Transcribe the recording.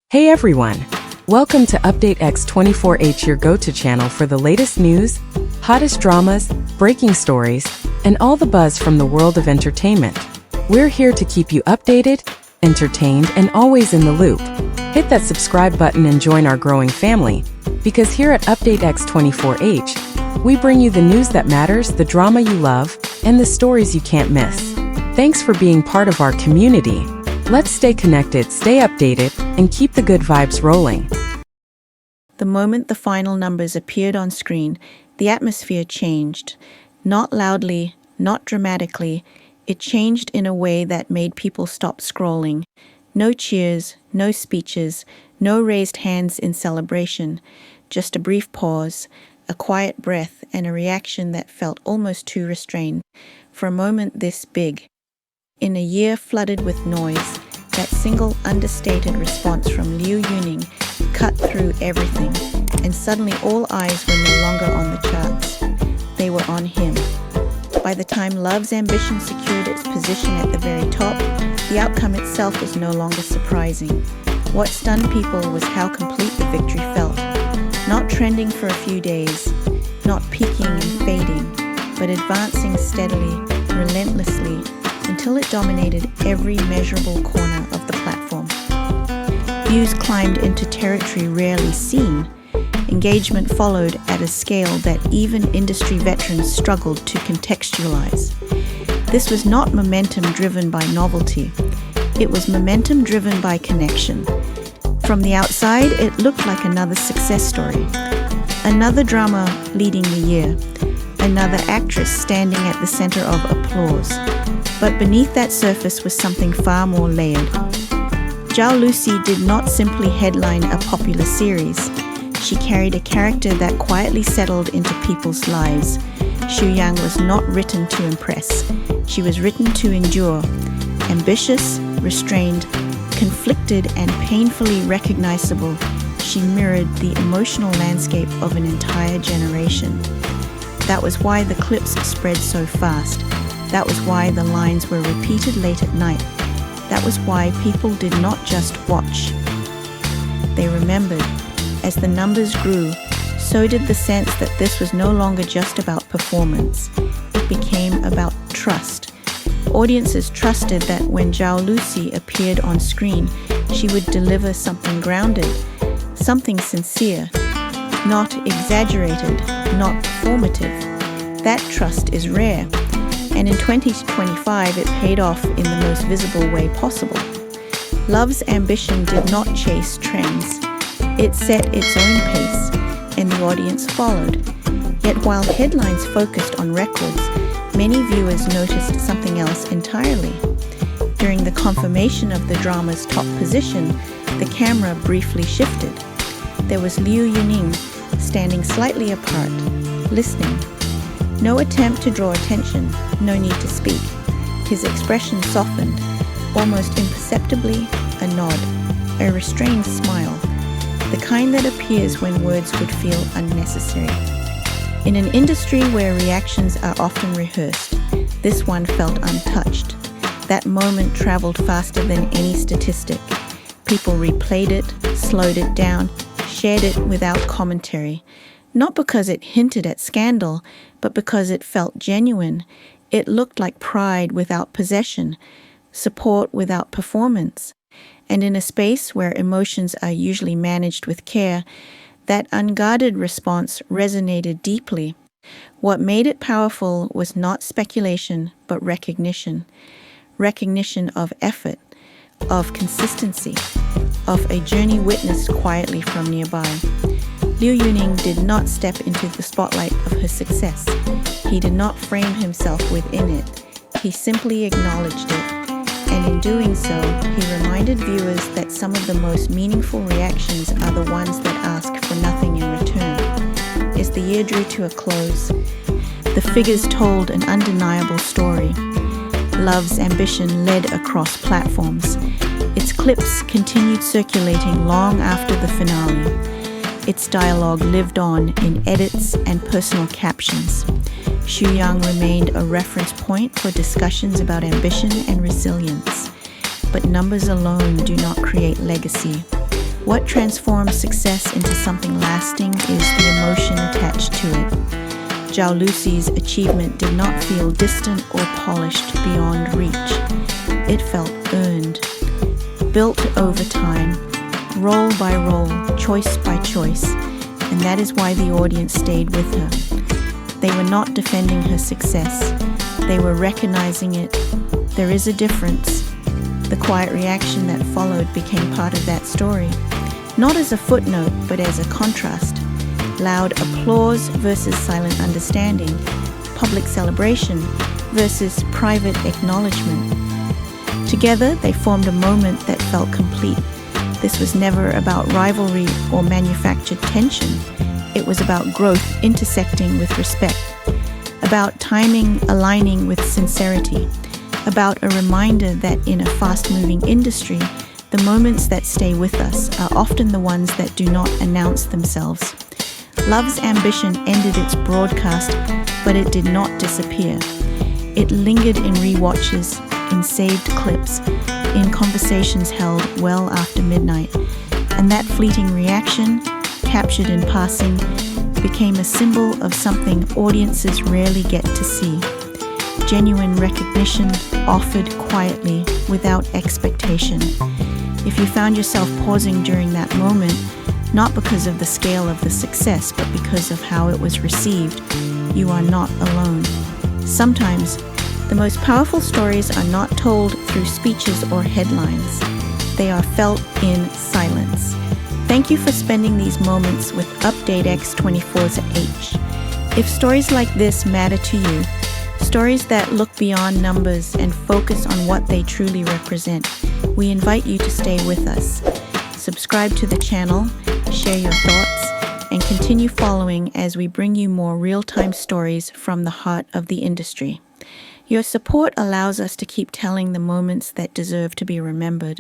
Hey everyone! Welcome to Update X24H, your go-to channel for the latest news, hottest dramas, breaking stories, and all the buzz from the world of entertainment. We're here to keep you updated, entertained, and always in the loop. Hit that subscribe button and join our growing family, because here at Update X24H, we bring you the news that matters, the drama you love, and the stories you can't miss. Thanks for being part of our community. Let's stay connected, stay updated, and keep the good vibes rolling. The moment the final numbers appeared on screen, the atmosphere changed. Not loudly, not dramatically, it changed in a way that made people stop scrolling. No cheers, no speeches, no raised hands in celebration. Just a brief pause, a quiet breath, and a reaction that felt almost too restrained. For a moment this big. In a year flooded with noise, that single understated response from Liu Yuning cut through everything, and suddenly all eyes were no longer on the charts. They were on him. By the time Love's Ambition secured its position at the very top, the outcome itself was no longer surprising. What stunned people was how complete the victory felt. Not trending for a few days, not peaking and fading, but advancing steadily, relentlessly, until it dominated every measurable corner of the platform. Views climbed into territory rarely seen. Engagement followed at a scale that even industry veterans struggled to contextualize. This was not momentum driven by novelty. It was momentum driven by connection. From the outside, it looked like another success story. Another drama leading the year. Another actress standing at the center of applause. But beneath that surface was something far more layered. Zhao Lusi did not simply headline a popular series. She carried a character that quietly settled into people's lives. Xu Yang was not written to impress. She was written to endure. Ambitious, restrained, conflicted, and painfully recognizable, she mirrored the emotional landscape of an entire generation. That was why the clips spread so fast. That was why the lines were repeated late at night. That was why people did not just watch. They remembered. As the numbers grew, so did the sense that this was no longer just about performance. It became about trust. Audiences trusted that when Zhao Lusi appeared on screen, she would deliver something grounded, something sincere, not exaggerated, not performative. That trust is rare. And in 2025, it paid off in the most visible way possible. Love's Ambition did not chase trends. It set its own pace, and the audience followed. Yet while headlines focused on records, many viewers noticed something else entirely. During the confirmation of the drama's top position, the camera briefly shifted. There was Liu Yuning standing slightly apart, listening. No attempt to draw attention, no need to speak. His expression softened, almost imperceptibly, a nod, a restrained smile, the kind that appears when words would feel unnecessary. In an industry where reactions are often rehearsed, this one felt untouched. That moment traveled faster than any statistic. People replayed it, slowed it down, shared it without commentary. Not because it hinted at scandal, but because it felt genuine. It looked like pride without possession, support without performance. And in a space where emotions are usually managed with care, that unguarded response resonated deeply. What made it powerful was not speculation, but recognition. Recognition of effort, of consistency, of a journey witnessed quietly from nearby. Liu Yuning did not step into the spotlight of her success. He did not frame himself within it. He simply acknowledged it. And in doing so, he reminded viewers that some of the most meaningful reactions are the ones that ask for nothing in return. As the year drew to a close, the figures told an undeniable story. Love's Ambition led across platforms. Its clips continued circulating long after the finale. Its dialogue lived on in edits and personal captions. Xu Yang remained a reference point for discussions about ambition and resilience. But numbers alone do not create legacy. What transforms success into something lasting is the emotion attached to it. Zhao Lusi's achievement did not feel distant or polished beyond reach. It felt earned, built over time, role by role, choice by choice, and that is why the audience stayed with her. They were not defending her success. They were recognizing it. There is a difference. The quiet reaction that followed became part of that story, not as a footnote, but as a contrast. Loud applause versus silent understanding, public celebration versus private acknowledgement. Together, they formed a moment that felt complete. This was never about rivalry or manufactured tension. It was about growth intersecting with respect, about timing aligning with sincerity, about a reminder that in a fast-moving industry, the moments that stay with us are often the ones that do not announce themselves. Love's ambition ended its broadcast, but it did not disappear. It lingered in rewatches, in saved clips, in conversations held well after midnight, and that fleeting reaction, captured in passing, became a symbol of something audiences rarely get to see. Genuine recognition offered quietly, without expectation. If you found yourself pausing during that moment, not because of the scale of the success, but because of how it was received, you are not alone. Sometimes, the most powerful stories are not told through speeches or headlines. They are felt in silence. Thank you for spending these moments with Update X24's H. If stories like this matter to you, stories that look beyond numbers and focus on what they truly represent, we invite you to stay with us. Subscribe to the channel, share your thoughts, and continue following as we bring you more real-time stories from the heart of the industry. Your support allows us to keep telling the moments that deserve to be remembered.